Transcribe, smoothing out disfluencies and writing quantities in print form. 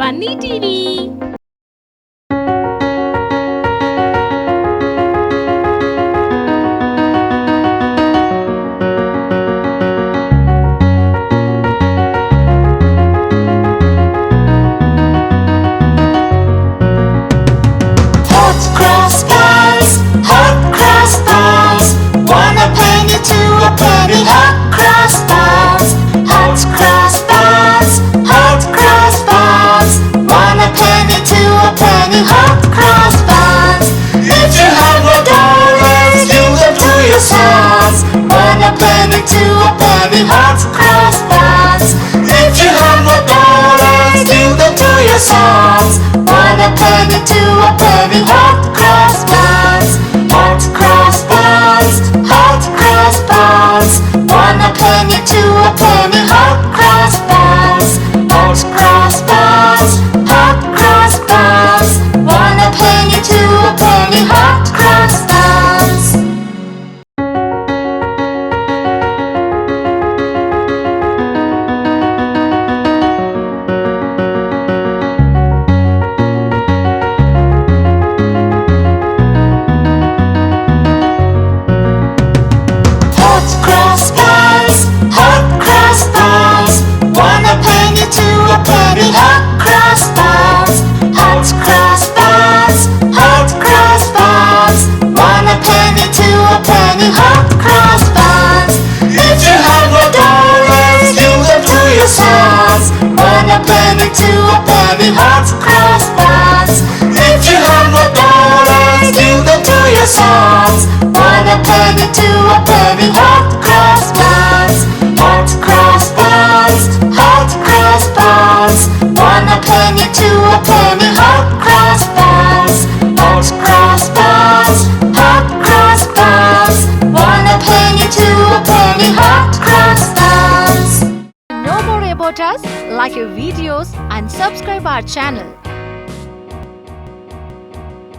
Bunny TV. Cross buns, hot cross buns. One a penny, two a penny, hot cross buns. Hot cross buns, hot cross buns. One a penny, two a penny, hot cross buns. If you have a dollars, give them to your sons. One a penny, two a penny, hot cross buns. If you have a dollars, give them to your sons. One a penny, two a penny, hot cross buns. Hot cross buns, hot cross buns. One a penny, two a penny, hot cross buns. Hot cross buns, hot cross buns. One a penny, two a penny, hot cross buns. Hot cross buns, hot cross buns. One a penny, two a penny, hot cross buns. Hot cross buns, hot cross buns. One a penny, two a penny, hot cross buns. If you have a dollars, give them to your sons. One a penny, two a penny, hot cross buns. If you have a dollars, give them to your sons. One a penny, two a penny, hot cross buns. Hot cross buns, hot cross buns. One a penny, two a penny, hot cross buns. Hot cross buns, hot cross buns. One a penny, two a penny, hot cross buns. To know more about us, like our videos and subscribe our channel.